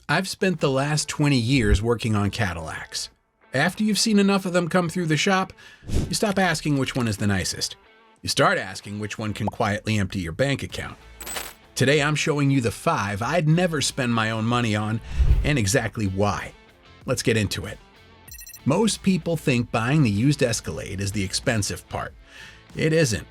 I've spent the last 20 years working on Cadillacs. After you've seen enough of them come through the shop, you stop asking which one is the nicest. You start asking which one can quietly empty your bank account. Today I'm showing you the 5 I'd never spend my own money on, and exactly why. Let's get into it. Most people think buying the used Escalade is the expensive part. It isn't.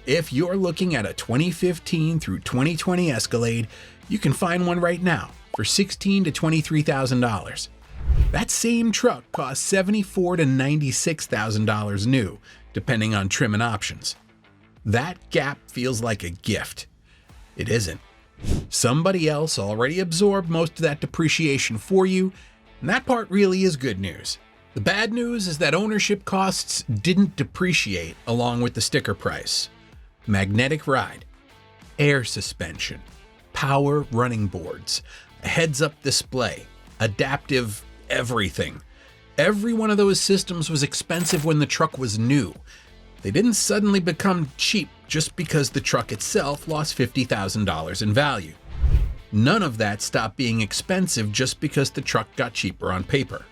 If you're looking at a 2015 through 2020 Escalade, you can find one right now for $16,000 to $23,000. That same truck costs $74,000 to $96,000 new, depending on trim and options. That gap feels like a gift. It isn't. Somebody else already absorbed most of that depreciation for you, and that part really is good news. The bad news is that ownership costs didn't depreciate along with the sticker price. Magnetic ride, air suspension, power running boards, a heads-up display, adaptive everything. Every one of those systems was expensive when the truck was new. They didn't suddenly become cheap just because the truck itself lost $50,000 in value. None of that stopped being expensive just because the truck got cheaper on paper.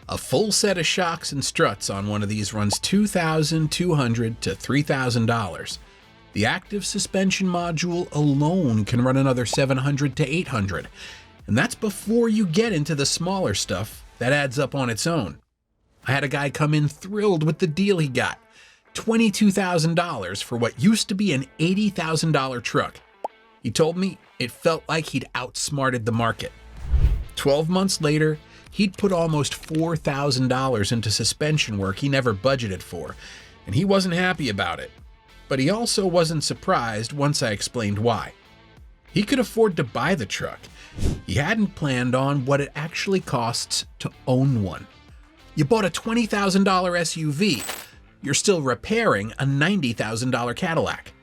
A full set of shocks and struts on one of these runs $2,200 to $3,000. The active suspension module alone can run another $700 to $800, and that's before you get into the smaller stuff that adds up on its own. I had a guy come in thrilled with the deal he got, $22,000 for what used to be an $80,000 truck. He told me it felt like he'd outsmarted the market. 12 months later, he'd put almost $4,000 into suspension work he never budgeted for, and he wasn't happy about it. But he also wasn't surprised once I explained why. He could afford to buy the truck. He hadn't planned on what it actually costs to own one. You bought a $20,000 SUV. You're still repairing a $90,000 Cadillac.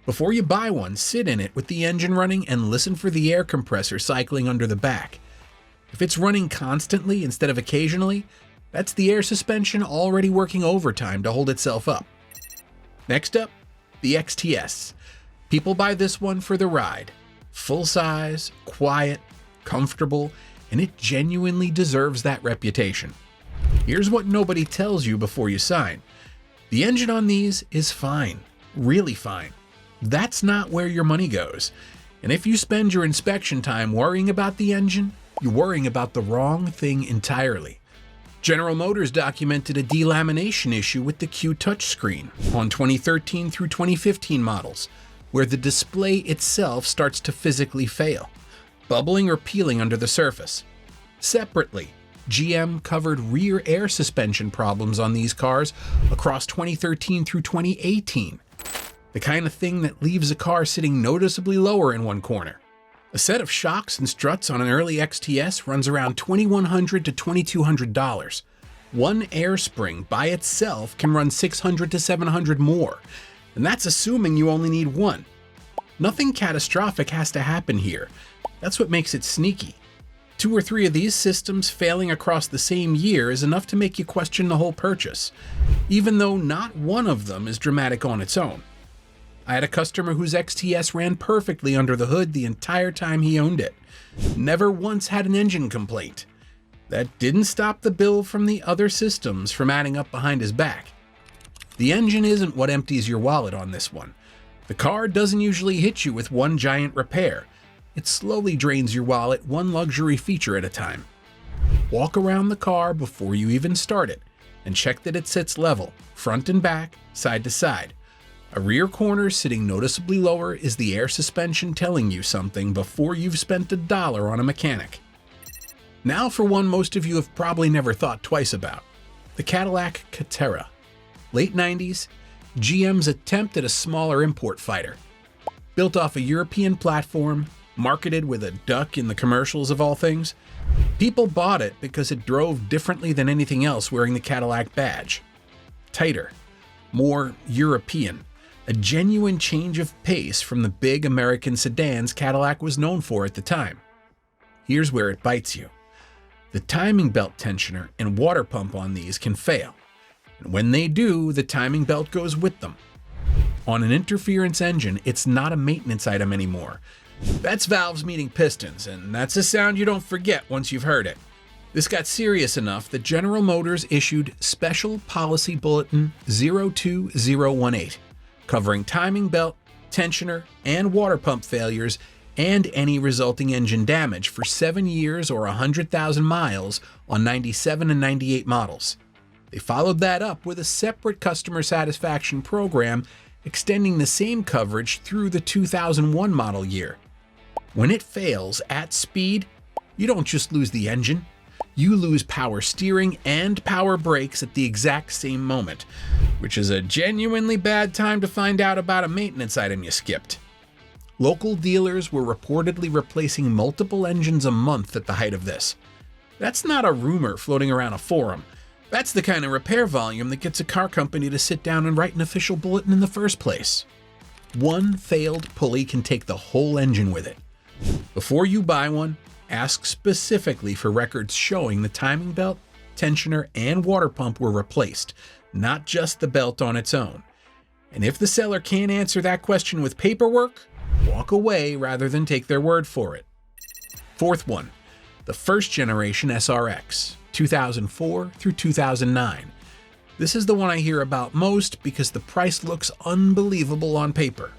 Before you buy one, sit in it with the engine running and listen for the air compressor cycling under the back. If it's running constantly instead of occasionally, that's the air suspension already working overtime to hold itself up. Next up, the XTS. People buy this one for the ride. Full size, quiet, comfortable, and it genuinely deserves that reputation. Here's what nobody tells you before you sign. The engine on these is fine, really fine. That's not where your money goes. And if you spend your inspection time worrying about the engine, you're worrying about the wrong thing entirely. General Motors documented a delamination issue with the Q touchscreen on 2013 through 2015 models, where the display itself starts to physically fail, bubbling or peeling under the surface. Separately, GM covered rear air suspension problems on these cars across 2013 through 2018, the kind of thing that leaves a car sitting noticeably lower in one corner. A set of shocks and struts on an early XTS runs around $2,100 to $2,200. One air spring by itself can run $600 to $700 more, and that's assuming you only need one. Nothing catastrophic has to happen here. That's what makes it sneaky. 2 or 3 of these systems failing across the same year is enough to make you question the whole purchase, even though not one of them is dramatic on its own. I had a customer whose XTS ran perfectly under the hood the entire time he owned it. Never once had an engine complaint. That didn't stop the bill from the other systems from adding up behind his back. The engine isn't what empties your wallet on this one. The car doesn't usually hit you with one giant repair. It slowly drains your wallet one luxury feature at a time. Walk around the car before you even start it and check that it sits level, front and back, side to side. A rear corner sitting noticeably lower is the air suspension telling you something before you've spent $1 on a mechanic. Now for one most of you have probably never thought twice about, the Cadillac Catera. Late 90s, GM's attempt at a smaller import fighter. Built off a European platform, marketed with a duck in the commercials of all things, people bought it because it drove differently than anything else wearing the Cadillac badge. Tighter, more European. A genuine change of pace from the big American sedans Cadillac was known for at the time. Here's where it bites you. The timing belt tensioner and water pump on these can fail, and when they do, the timing belt goes with them. On an interference engine, it's not a maintenance item anymore. That's valves meeting pistons, and that's a sound you don't forget once you've heard it. This got serious enough that General Motors issued Special Policy Bulletin 02018, covering timing belt, tensioner, and water pump failures and any resulting engine damage for 7 years or 100,000 miles on 97 and 98 models. They followed that up with a separate customer satisfaction program extending the same coverage through the 2001 model year. When it fails at speed, you don't just lose the engine, you lose power steering and power brakes at the exact same moment, which is a genuinely bad time to find out about a maintenance item you skipped. Local dealers were reportedly replacing multiple engines a month at the height of this. That's not a rumor floating around a forum. That's the kind of repair volume that gets a car company to sit down and write an official bulletin in the first place. One failed pulley can take the whole engine with it. Before you buy one, ask specifically for records showing the timing belt, tensioner, and water pump were replaced, not just the belt on its own. And if the seller can't answer that question with paperwork, walk away rather than take their word for it. Fourth one, the first generation SRX, 2004 through 2009. This is the one I hear about most because the price looks unbelievable on paper.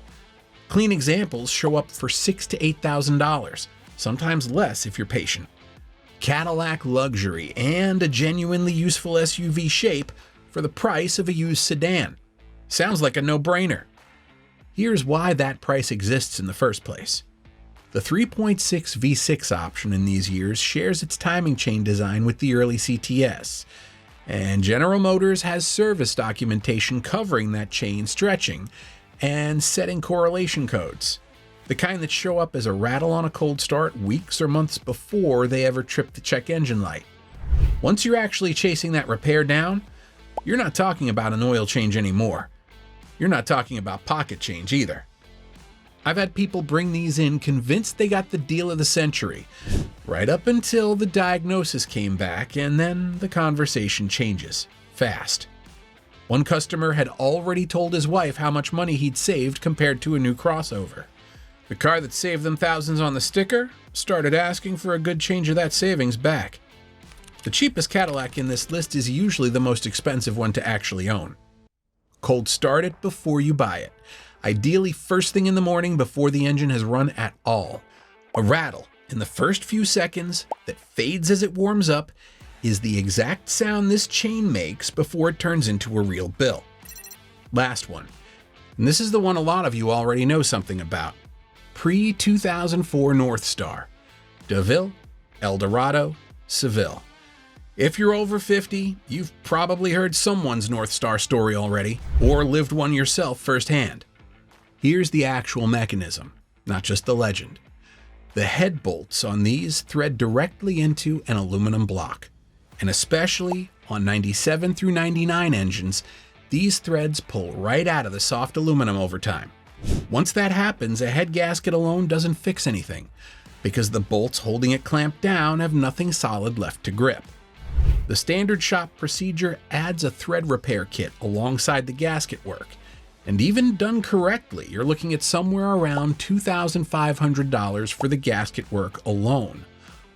Clean examples show up for $6,000 to $8,000, sometimes less if you're patient. Cadillac luxury and a genuinely useful SUV shape for the price of a used sedan. Sounds like a no-brainer. Here's why that price exists in the first place. The 3.6 V6 option in these years shares its timing chain design with the early CTS, and General Motors has service documentation covering that chain stretching and setting correlation codes, the kind that show up as a rattle on a cold start weeks or months before they ever trip the check engine light. Once you're actually chasing that repair down, you're not talking about an oil change anymore. You're not talking about pocket change either. I've had people bring these in convinced they got the deal of the century, right up until the diagnosis came back, and then the conversation changes fast. One customer had already told his wife how much money he'd saved compared to a new crossover. The car that saved them thousands on the sticker started asking for a good change of that savings back. The cheapest Cadillac in this list is usually the most expensive one to actually own. Cold start it before you buy it. Ideally first thing in the morning before the engine has run at all. A rattle in the first few seconds that fades as it warms up is the exact sound this chain makes before it turns into a real bill. Last one, and this is the one a lot of you already know something about. Pre-2004 North Star. DeVille, Eldorado, Seville. If you're over 50, you've probably heard someone's North Star story already, or lived one yourself firsthand. Here's the actual mechanism, not just the legend. The head bolts on these thread directly into an aluminum block, and especially on 97 through 99 engines, these threads pull right out of the soft aluminum over time. Once that happens, a head gasket alone doesn't fix anything, because the bolts holding it clamped down have nothing solid left to grip. The standard shop procedure adds a thread repair kit alongside the gasket work, and even done correctly, you're looking at somewhere around $2,500 for the gasket work alone.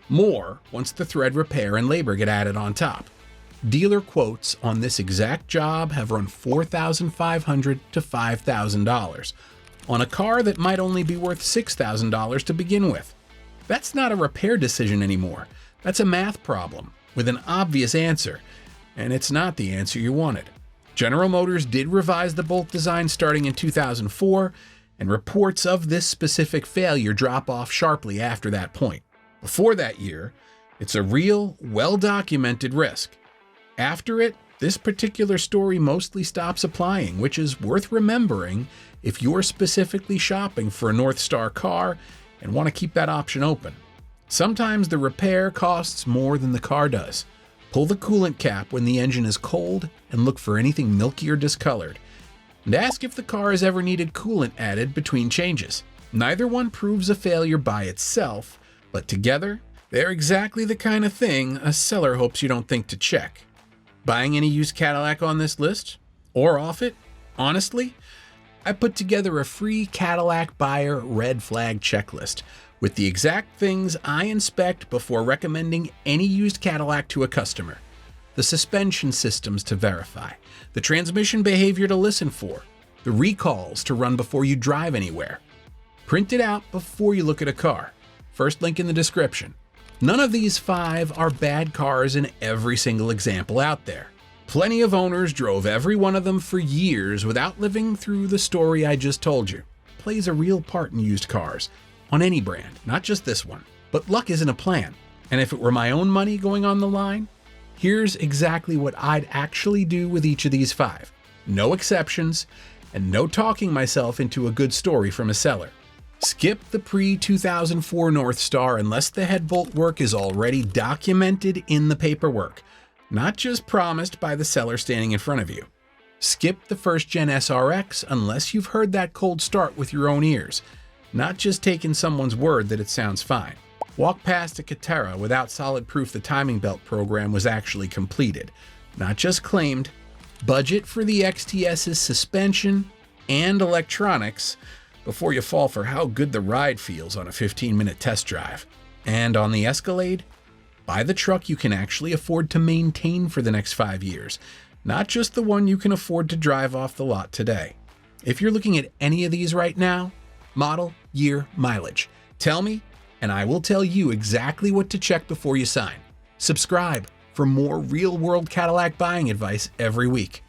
More once the thread repair and labor get added on top. Dealer quotes on this exact job have run $4,500 to $5,000 on a car that might only be worth $6,000 to begin with. That's not a repair decision anymore. That's a math problem with an obvious answer, and it's not the answer you wanted. General Motors did revise the bolt design starting in 2004, and reports of this specific failure drop off sharply after that point. Before that year, it's a real, well-documented risk. After it, this particular story mostly stops applying, which is worth remembering if you're specifically shopping for a North Star car and want to keep that option open. Sometimes the repair costs more than the car does. Pull the coolant cap when the engine is cold and look for anything milky or discolored. And ask if the car has ever needed coolant added between changes. Neither one proves a failure by itself, but together, they're exactly the kind of thing a seller hopes you don't think to check. Buying any used Cadillac on this list, or off it, honestly, I put together a free Cadillac buyer red flag checklist with the exact things I inspect before recommending any used Cadillac to a customer. The suspension systems to verify, the transmission behavior to listen for, the recalls to run before you drive anywhere. Print it out before you look at a car. First link in the description. None of these 5 are bad cars in every single example out there. Plenty of owners drove every one of them for years without living through the story I just told you. It plays a real part in used cars, on any brand, not just this one. But luck isn't a plan. And if it were my own money going on the line, here's exactly what I'd actually do with each of these 5. No exceptions, and no talking myself into a good story from a seller. Skip the pre-2004 North Star unless the head bolt work is already documented in the paperwork, not just promised by the seller standing in front of you. Skip the first-gen SRX unless you've heard that cold start with your own ears, not just taken someone's word that it sounds fine. Walk past a Catera without solid proof the timing belt program was actually completed, not just claimed. Budget for the XTS's suspension and electronics before you fall for how good the ride feels on a 15-minute test drive. And on the Escalade, buy the truck you can actually afford to maintain for the next 5 years, not just the one you can afford to drive off the lot today. If you're looking at any of these right now, model, year, mileage, tell me, and I will tell you exactly what to check before you sign. Subscribe for more real-world Cadillac buying advice every week.